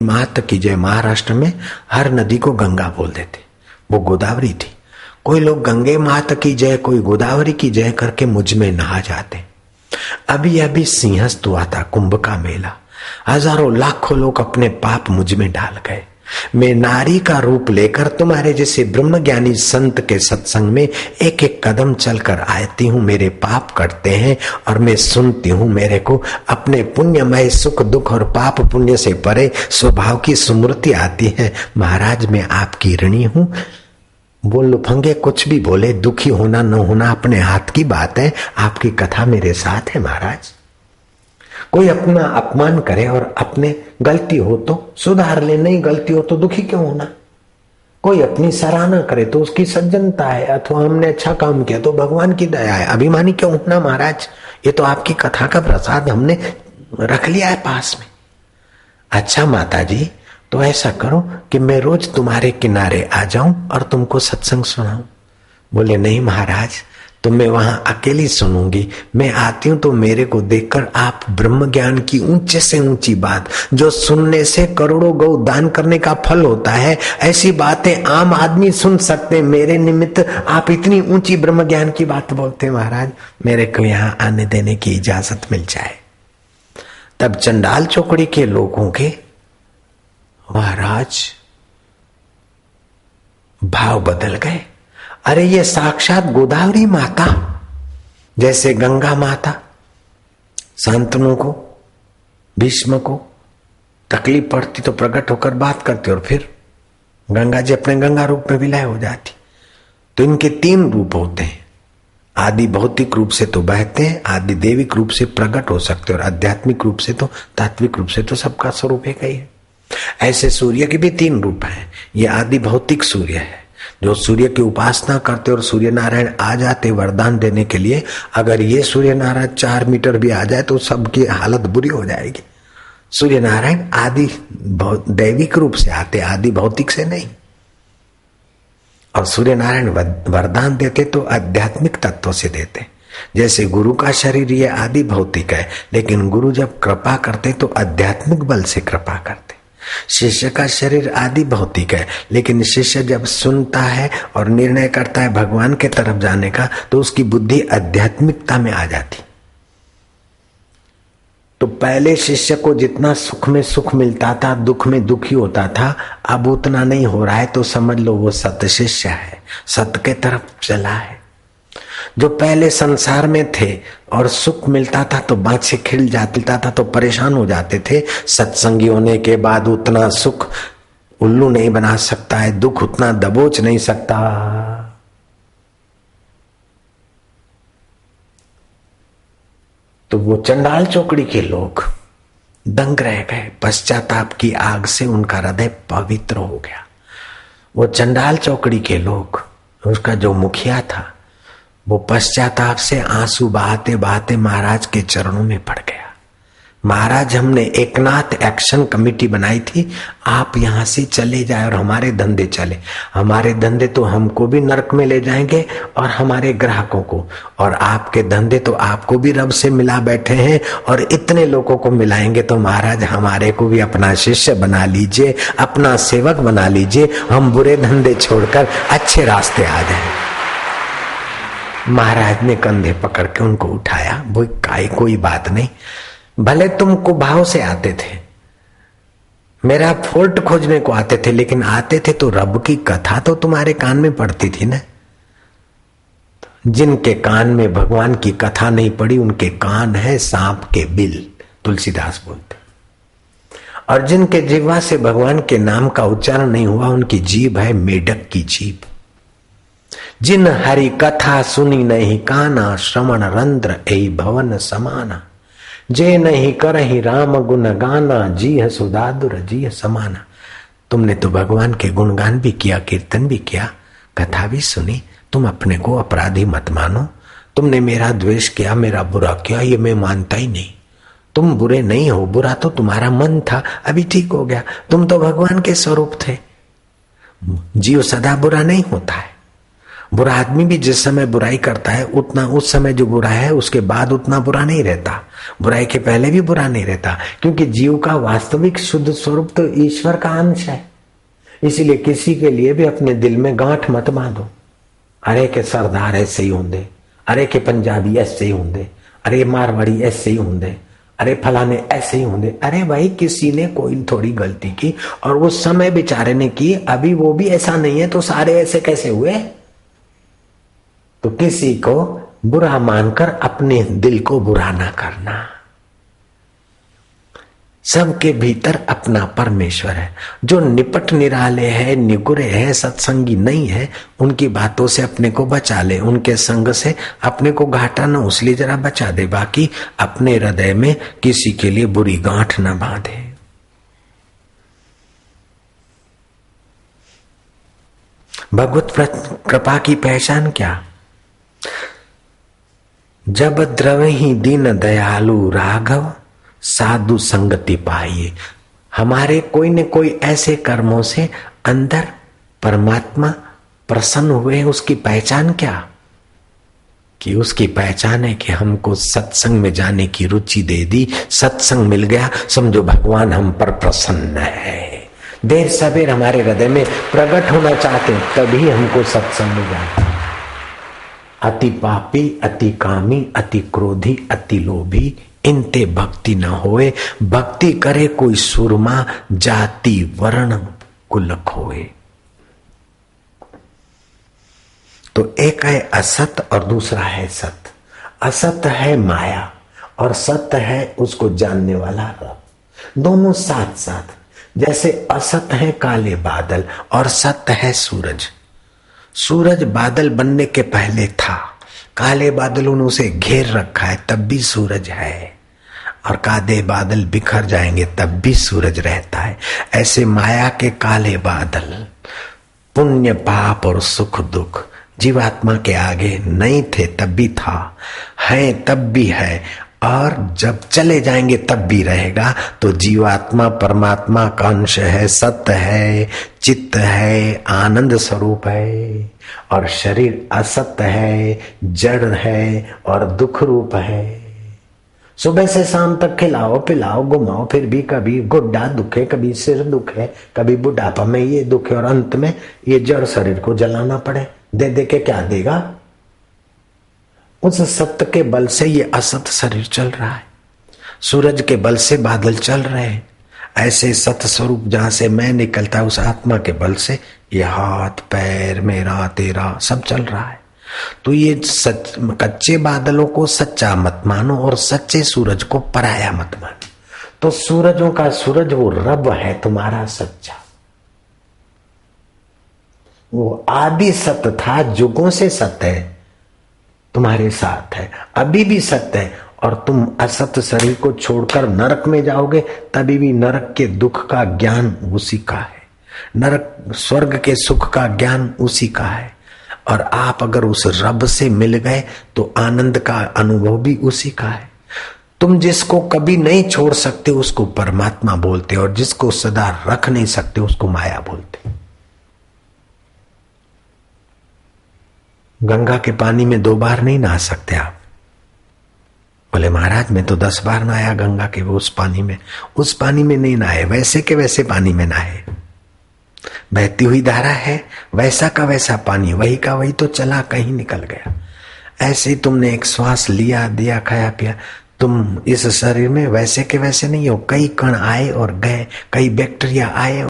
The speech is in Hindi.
मात की जय। महाराष्ट्र में हर नदी को गंगा बोल देते, वो गोदावरी थी। कोई लोग गंगे मात की जय, कोई गोदावरी की जय करके मुझ में नहा जाते। अभी अभी सिंहस्थ हुआ था, कुंभ का मेला। हजारों लाखों लोग अपने पाप मुझ में डाल गए। मैं नारी का रूप लेकर तुम्हारे जैसे ब्रह्मज्ञानी संत के सत्संग में एक एक कदम चलकर आती हूँ। मेरे पाप कटते हैं और मैं सुनती हूँ। मेरे को अपने पुण्यमय सुख दुख और पाप पुण्य से परे स्वभाव की स्मृति आती है। महाराज मैं आपकी ऋणी हूँ। वो लुफंगे कुछ भी बोले, दुखी होना न होना अपने हाथ की बात है। आपकी कथा मेरे साथ है महाराज। कोई अपना अपमान करे और अपने गलती हो तो सुधार ले, नहीं गलती हो तो दुखी क्यों होना। कोई अपनी सराहना करे तो उसकी सज्जनता है, अथवा हमने अच्छा काम किया तो भगवान की दया है। अभिमानी क्यों होना महाराज। ये तो आपकी कथा का प्रसाद हमने रख लिया है पास में। अच्छा माता जी, तो ऐसा करो कि मैं रोज तुम्हारे किनारे आ जाऊं और तुमको सत्संग सुनाऊं। बोले नहीं महाराज, तो मैं वहां अकेली सुनूंगी। मैं आती हूं तो मेरे को देखकर आप ब्रह्म ज्ञान की ऊंचे से ऊंची बात, जो सुनने से करोड़ों गौ दान करने का फल होता है, ऐसी बातें आम आदमी सुन सकते। मेरे निमित्त आप इतनी ऊंची ब्रह्म ज्ञान की बात बोलते। महाराज मेरे को यहाँ आने देने की इजाजत मिल जाए। तब चंडाल चौकड़ी के लोगों के महाराज भाव बदल गए। अरे ये साक्षात गोदावरी माता, जैसे गंगा माता शांतनु को, भीष्म को तकलीफ पड़ती तो प्रकट होकर बात करती और फिर गंगा जी अपने गंगा रूप में विलय हो जाती। तो इनके तीन रूप होते हैं। आदि भौतिक रूप से तो बहते हैं, आदि देविक रूप से प्रकट हो सकते और आध्यात्मिक रूप से तो, तात्विक रूप से तो सबका स्वरूप एक ही है। ऐसे सूर्य के भी तीन रूप हैं। ये आदि भौतिक सूर्य है जो सूर्य की उपासना करते और सूर्य नारायण आ जाते वरदान देने के लिए। अगर ये सूर्य नारायण 4 मीटर भी आ जाए तो सबकी हालत बुरी हो जाएगी। सूर्य नारायण आदि दैविक रूप से आते, आदि भौतिक से नहीं। और सूर्य नारायण वरदान देते तो आध्यात्मिक तत्व से देते। जैसे गुरु का शरीर ये आदि भौतिक है, लेकिन गुरु जब कृपा करते तो आध्यात्मिक बल से कृपा करते। शिष्य का शरीर आदि भौतिक है, लेकिन शिष्य जब सुनता है और निर्णय करता है भगवान के तरफ जाने का, तो उसकी बुद्धि आध्यात्मिकता में आ जाती। तो पहले शिष्य को जितना सुख में सुख मिलता था, दुख में दुखी होता था, अब उतना नहीं हो रहा है। तो समझ लो वो सत शिष्य है, सत्य के तरफ चला है। जो पहले संसार में थे और सुख मिलता था तो बाँछे खिल जाता था तो परेशान हो जाते थे, सत्संगी होने के बाद उतना सुख उल्लू नहीं बना सकता है, दुख उतना दबोच नहीं सकता। तो वो चंडाल चौकड़ी के लोग दंग रह गए। पश्चाताप की आग से उनका हृदय पवित्र हो गया। वो चंडाल चौकड़ी के लोग, उसका जो मुखिया था, वो पश्चाताप से आंसू बहाते बहाते महाराज के चरणों में पड़ गया। महाराज हमने एकनाथ एक्शन कमेटी बनाई थी, आप यहां से चले जाए और हमारे धंधे चले। हमारे धंधे तो हमको भी नरक में ले जाएंगे और हमारे ग्राहकों को, और आपके धंधे तो आपको भी रब से मिला बैठे हैं और इतने लोगों को मिलाएंगे। तो महाराज हमारे को भी अपना शिष्य बना लीजिए, अपना सेवक बना लीजिए, हम बुरे धंधे छोड़कर अच्छे रास्ते आ जाएं। महाराज ने कंधे पकड़ के उनको उठाया। वो कोई बात नहीं, भले तुमको भाव से आते थे, मेरा फॉल्ट खोजने को आते थे, लेकिन आते थे तो रब की कथा तो तुम्हारे कान में पड़ती थी ना। जिनके कान में भगवान की कथा नहीं पड़ी, उनके कान है सांप के बिल, तुलसीदास बोलते। और जिनके जिह्वा से भगवान के नाम का उच्चारण नहीं हुआ, उनकी जीभ है मेढक की जीभ। जिन हरि कथा सुनी नहीं काना, श्रवण रंध्र ए भवन समाना। जे नहीं करहि राम गुण गाना, जी सुदादुर जी समाना। तुमने तो भगवान के गुणगान भी किया, कीर्तन भी किया, कथा भी सुनी। तुम अपने को अपराधी मत मानो। तुमने मेरा द्वेष किया, मेरा बुरा किया, ये मैं मानता ही नहीं। तुम बुरे नहीं हो, बुरा तो तुम्हारा मन था, अभी ठीक हो गया। तुम तो भगवान के स्वरूप थे। जीव सदा बुरा नहीं होता है, बुरा आदमी भी जिस समय बुराई करता है उतना उस समय जो बुरा है उसके बाद उतना बुरा नहीं रहता, बुराई के पहले भी बुरा नहीं रहता, क्योंकि जीव का वास्तविक शुद्ध स्वरूप तो ईश्वर का अंश है। इसीलिए किसी के लिए भी अपने दिल में गांठ मत बांधो, अरे के सरदार ऐसे ही होंगे, अरे के पंजाबी ऐसे ही होंगे, अरे मारवाड़ी ऐसे ही होंगे, अरे फलाने ऐसे ही होंगे। अरे भाई किसी ने कोई थोड़ी गलती की और उस समय बेचारे ने की, अभी वो भी ऐसा नहीं है तो सारे ऐसे कैसे हुए? तो किसी को बुरा मानकर अपने दिल को बुरा ना करना। सबके भीतर अपना परमेश्वर है। जो निपट निराले है, निगुरे है, सत्संगी नहीं है, उनकी बातों से अपने को बचा ले, उनके संग से अपने को घाटा न उसलिए जरा बचा दे, बाकी अपने हृदय में किसी के लिए बुरी गांठ न बांधे। भगवत कृपा की पहचान क्या? जब द्रवहि दीन दयालु राघव साधु संगति पाइए। हमारे कोई न कोई ऐसे कर्मों से अंदर परमात्मा प्रसन्न हुए, उसकी पहचान क्या? कि उसकी पहचान है कि हमको सत्संग में जाने की रुचि दे दी, सत्संग मिल गया, समझो भगवान हम पर प्रसन्न है। देर सवेर हमारे हृदय में प्रकट होना चाहते तभी हमको सत्संग में जाना। अति पापी, अति कामी, अति क्रोधी, अति लोभी, इनते भक्ति न होए। भक्ति करे कोई सुरमा, जाति वर्ण कुल खोए। तो एक है असत और दूसरा है सत। असत है माया और सत्य है उसको जानने वाला रब। दोनों साथ साथ, जैसे असत है काले बादल और सत्य है सूरज। सूरज बादल बनने के पहले था, काले बादलों ने उसे घेर रखा है तब भी सूरज है, और काले बादल बिखर जाएंगे तब भी सूरज रहता है। ऐसे माया के काले बादल, पुण्य पाप और सुख दुख जीवात्मा के आगे नहीं थे तब भी था, है तब भी है, और जब चले जाएंगे तब भी रहेगा। तो जीवात्मा परमात्मा का अंश है, सत्य है, चित्त है, आनंद स्वरूप है, और शरीर असत्य है, जड़ है और दुख रूप है। सुबह से शाम तक खिलाओ पिलाओ घुमाओ, फिर भी कभी गुड्डा दुखे, कभी सिर दुखे, कभी बुढ़ापा में ये दुखे, और अंत में ये जड़ शरीर को जलाना पड़े। दे दे के क्या देगा? उस सत्य के बल से ये असत शरीर चल रहा है, सूरज के बल से बादल चल रहे हैं। ऐसे सत्य स्वरूप जहां से मैं निकलता है, उस आत्मा के बल से ये हाथ पैर मेरा तेरा सब चल रहा है। तो ये कच्चे बादलों को सच्चा मत मानो और सच्चे सूरज को पराया मत मानो। तो सूरजों का सूरज वो रब है तुम्हारा सच्चा, वो आदि सत्य था, जुगों से सत्य है, तुम्हारे साथ है, अभी भी सत्य है। और तुम असत्य शरीर को छोड़कर नरक में जाओगे तभी भी नरक के दुख का ज्ञान उसी का है, नरक स्वर्ग के सुख का ज्ञान उसी का है। और आप अगर उस रब से मिल गए तो आनंद का अनुभव भी उसी का है। तुम जिसको कभी नहीं छोड़ सकते उसको परमात्मा बोलते, और जिसको सदा रख नहीं सकते उसको माया बोलते। गंगा के पानी में 2 बार नहीं नहा सकते आप। बोले महाराज मैं तो 10 बार नहाया गंगा के उस पानी में। उस पानी में नहीं नहाए, वैसे के वैसे पानी में नहाए। बहती हुई धारा है, वैसा का वैसा पानी, वही का वही तो चला, कहीं निकल गया। ऐसे ही तुमने एक श्वास लिया, दिया, खाया पिया, तुम इस शरीर में वैसे के वैसे नहीं हो। कई कण आए और गए, कई बैक्टीरिया आए